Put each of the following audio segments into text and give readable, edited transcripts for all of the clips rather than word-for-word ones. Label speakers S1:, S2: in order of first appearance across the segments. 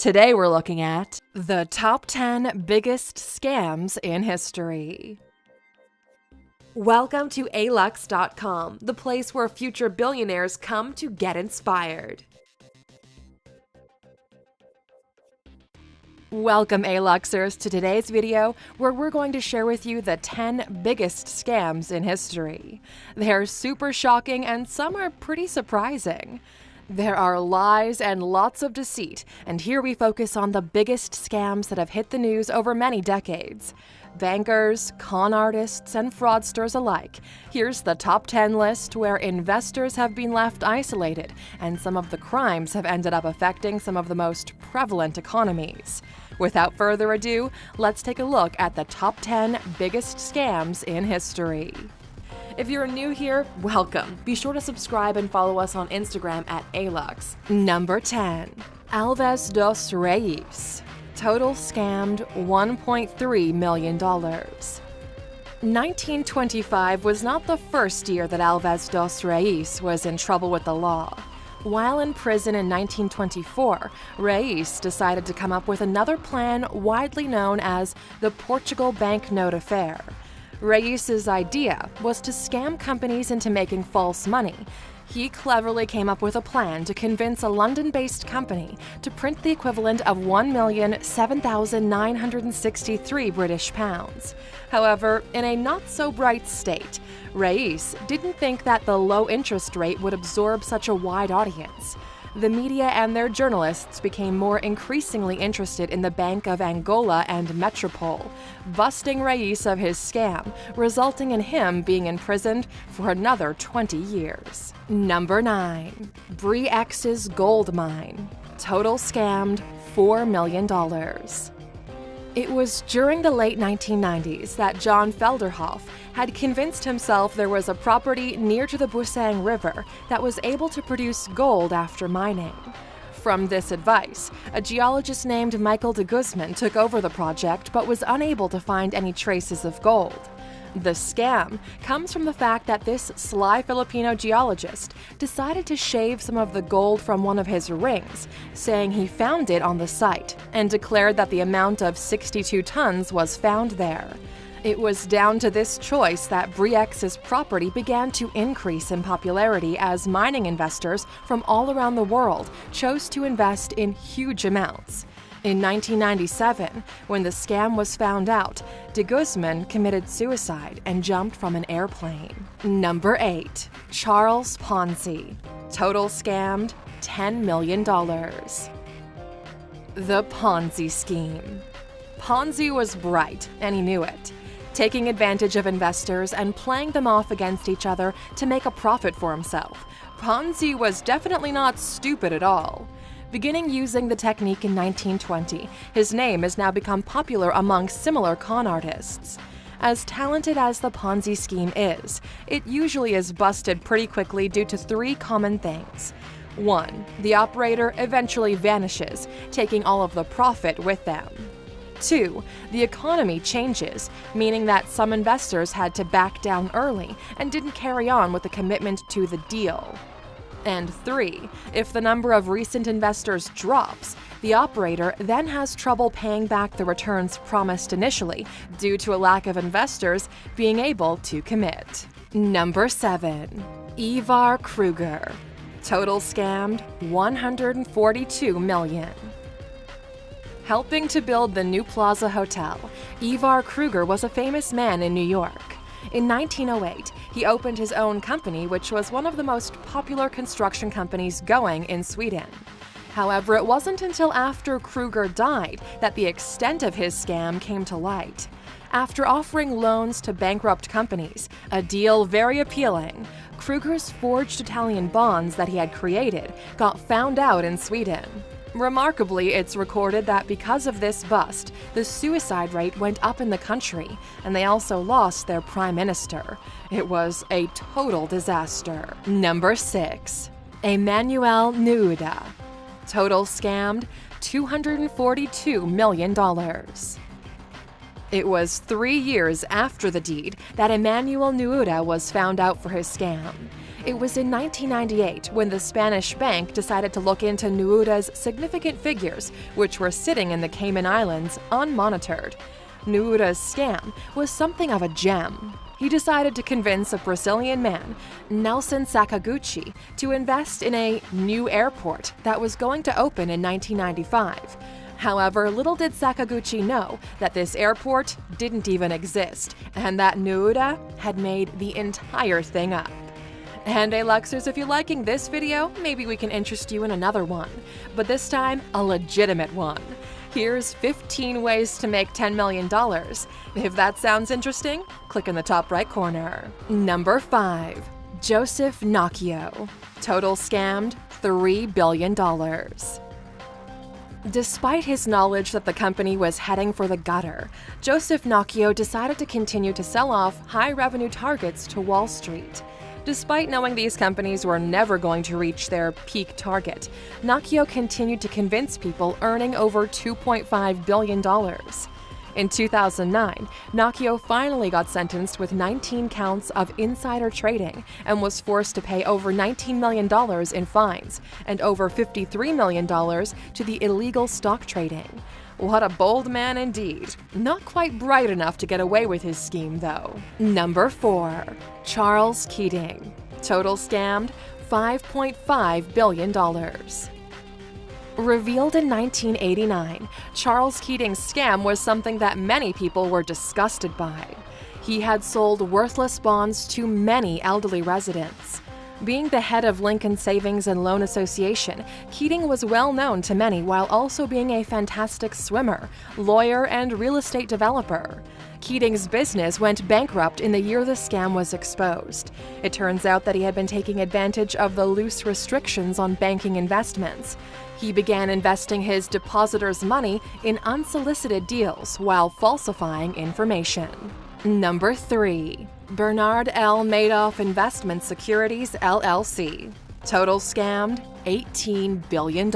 S1: Today we're looking at the top 10 biggest scams in history. Welcome to alux.com, the place where future billionaires come to get inspired. Welcome, Aluxers, to today's video where we're going to share with you the 10 biggest scams in history. They're super shocking and some are pretty surprising. There are lies and lots of deceit, and here we focus on the biggest scams that have hit the news over many decades. Bankers, con artists, and fraudsters alike. Here's the top 10 list where investors have been left isolated, and some of the crimes have ended up affecting some of the most prevalent economies. Without further ado, let's take a look at the top 10 biggest scams in history. If you're new here, welcome. Be sure to subscribe and follow us on Instagram at Alux. Number 10. Alves dos Reis. Total scammed $1.3 million. 1925 was not the first year that Alves dos Reis was in trouble with the law. While in prison in 1924, Reis decided to come up with another plan widely known as the Portugal banknote affair. Reis's idea was to scam companies into making false money. He cleverly came up with a plan to convince a London-based company to print the equivalent of 1,007,963 British pounds. However, in a not-so-bright state, Reis didn't think that the low interest rate would absorb such a wide audience. The media and their journalists became more increasingly interested in the Bank of Angola and Metropole, busting Reis of his scam, resulting in him being imprisoned for another 20 years. Number 9. Bre-X's gold mine. Total scammed $4 million. It was during the late 1990s that John Felderhoff had convinced himself there was a property near to the Busang River that was able to produce gold after mining. From this advice, a geologist named Michael de Guzman took over the project but was unable to find any traces of gold. The scam comes from the fact that this sly Filipino geologist decided to shave some of the gold from one of his rings, saying he found it on the site, and declared that the amount of 62 tons was found there. It was down to this choice that Bre-X's property began to increase in popularity as mining investors from all around the world chose to invest in huge amounts. In 1997, when the scam was found out, de Guzman committed suicide and jumped from an airplane. Number 8. Charles Ponzi. Total scammed $10 million. The Ponzi scheme. Ponzi was bright, and he knew it, taking advantage of investors and playing them off against each other to make a profit for himself. Ponzi was definitely not stupid at all. Beginning using the technique in 1920, his name has now become popular among similar con artists. As talented as the Ponzi scheme is, it usually is busted pretty quickly due to 3 common things. 1. The operator eventually vanishes, taking all of the profit with them. 2. The economy changes, meaning that some investors had to back down early and didn't carry on with the commitment to the deal. And 3. If the number of recent investors drops, the operator then has trouble paying back the returns promised initially due to a lack of investors being able to commit. Number 7. Ivar Kreuger. Total scammed $142 million. Helping to build the New Plaza Hotel, Ivar Kreuger was a famous man in New York. In 1908, he opened his own company, which was one of the most popular construction companies going in Sweden. However, it wasn't until after Kreuger died that the extent of his scam came to light. After offering loans to bankrupt companies, a deal very appealing, Kreuger's forged Italian bonds that he had created got found out in Sweden. Remarkably, it's recorded that because of this bust, the suicide rate went up in the country, and they also lost their prime minister. It was a total disaster. Number 6. Emmanuel Nuuda. Total scammed $242 million. It was 3 years after the deed that Emmanuel Nuuda was found out for his scam. It was in 1998 when the Spanish bank decided to look into Nuuda's significant figures, which were sitting in the Cayman Islands unmonitored. Nuuda's scam was something of a gem. He decided to convince a Brazilian man, Nelson Sakaguchi, to invest in a new airport that was going to open in 1995. However, little did Sakaguchi know that this airport didn't even exist, and that Nuuda had made the entire thing up. And hey Luxers, if you're liking this video, maybe we can interest you in another one, but this time a legitimate one. Here's 15 ways to make $10 million. If that sounds interesting, click in the top right corner. Number 5. Joseph Nocchio. Total scammed $3 billion. Despite his knowledge that the company was heading for the gutter, Joseph Nocchio decided to continue to sell off high-revenue targets to Wall Street. Despite knowing these companies were never going to reach their peak target, Nocchio continued to convince people, earning over $2.5 billion. In 2009, Nocchio finally got sentenced with 19 counts of insider trading and was forced to pay over $19 million in fines and over $53 million to the illegal stock trading. What a bold man indeed. Not quite bright enough to get away with his scheme, though. Number 4. Charles Keating. Total scammed $5.5 billion. Revealed in 1989, Charles Keating's scam was something that many people were disgusted by. He had sold worthless bonds to many elderly residents. Being the head of Lincoln Savings and Loan Association, Keating was well known to many while also being a fantastic swimmer, lawyer, and real estate developer. Keating's business went bankrupt in the year the scam was exposed. It turns out that he had been taking advantage of the loose restrictions on banking investments. He began investing his depositors' money in unsolicited deals while falsifying information. Number 3. Bernard L. Madoff Investment Securities, LLC. Total scammed $18 billion.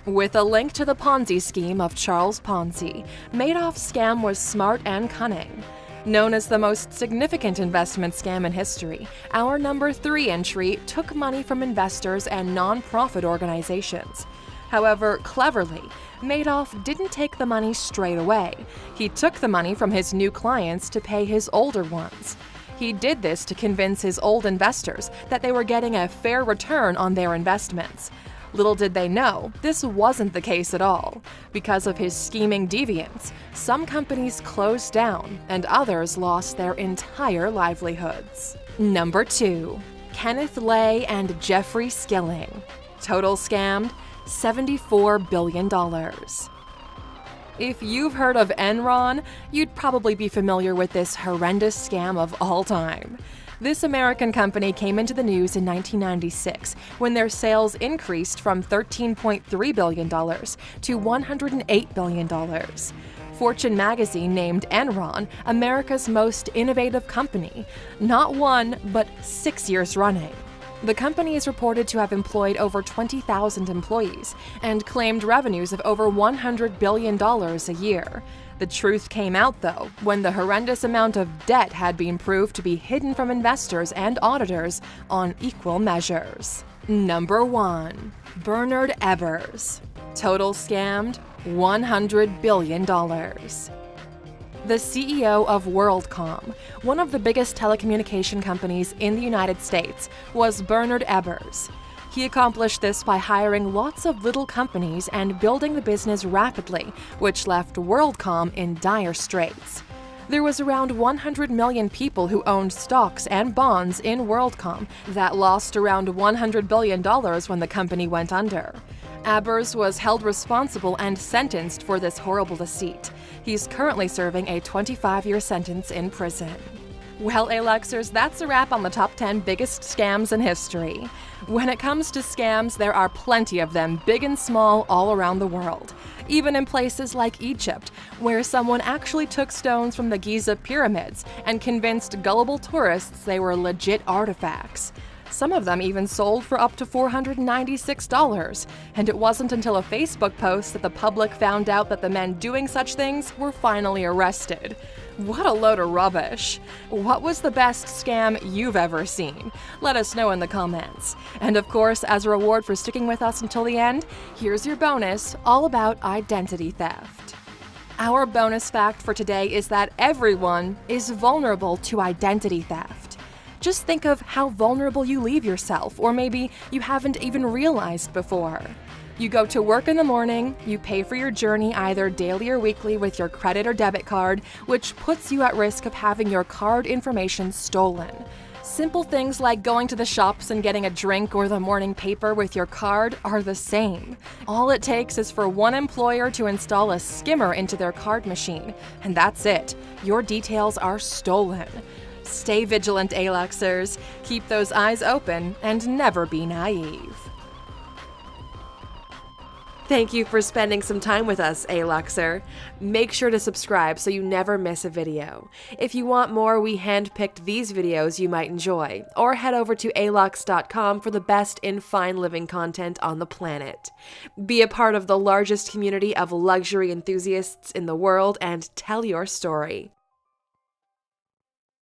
S1: With a link to the Ponzi scheme of Charles Ponzi, Madoff's scam was smart and cunning. Known as the most significant investment scam in history, our number 3 entry took money from investors and non-profit organizations. However, cleverly, Madoff didn't take the money straight away. He took the money from his new clients to pay his older ones. He did this to convince his old investors that they were getting a fair return on their investments. Little did they know, this wasn't the case at all. Because of his scheming deviance, some companies closed down and others lost their entire livelihoods. Number 2. Kenneth Lay and Jeffrey Skilling. Total scammed $74 billion. If you've heard of Enron, you'd probably be familiar with this horrendous scam of all time. This American company came into the news in 1996 when their sales increased from $13.3 billion to $108 billion. Fortune magazine named Enron America's most innovative company, not 1, but 6 years running. The company is reported to have employed over 20,000 employees and claimed revenues of over $100 billion a year. The truth came out, though, when the horrendous amount of debt had been proved to be hidden from investors and auditors on equal measures. Number 1. Bernard Ebbers. Total scammed $100 billion. The CEO of WorldCom, one of the biggest telecommunication companies in the United States, was Bernard Ebbers. He accomplished this by hiring lots of little companies and building the business rapidly, which left WorldCom in dire straits. There was around 100 million people who owned stocks and bonds in WorldCom that lost around $100 billion when the company went under. Ebbers was held responsible and sentenced for this horrible deceit. He's currently serving a 25-year sentence in prison. Well, Aluxers, that's a wrap on the top 10 biggest scams in history. When it comes to scams, there are plenty of them, big and small, all around the world. Even in places like Egypt, where someone actually took stones from the Giza pyramids and convinced gullible tourists they were legit artifacts. Some of them even sold for up to $496, and it wasn't until a Facebook post that the public found out that the men doing such things were finally arrested. What a load of rubbish. What was the best scam you've ever seen? Let us know in the comments. And of course, as a reward for sticking with us until the end, here's your bonus all about identity theft. Our bonus fact for today is that everyone is vulnerable to identity theft. Just think of how vulnerable you leave yourself, or maybe you haven't even realized before. You go to work in the morning, you pay for your journey either daily or weekly with your credit or debit card, which puts you at risk of having your card information stolen. Simple things like going to the shops and getting a drink or the morning paper with your card are the same. All it takes is for one employer to install a skimmer into their card machine, and that's it. Your details are stolen. Stay vigilant, Aluxers. Keep those eyes open and never be naive. Thank you for spending some time with us, Aluxer. Make sure to subscribe so you never miss a video. If you want more, we handpicked these videos you might enjoy, or head over to alux.com for the best in fine living content on the planet. Be a part of the largest community of luxury enthusiasts in the world and tell your story.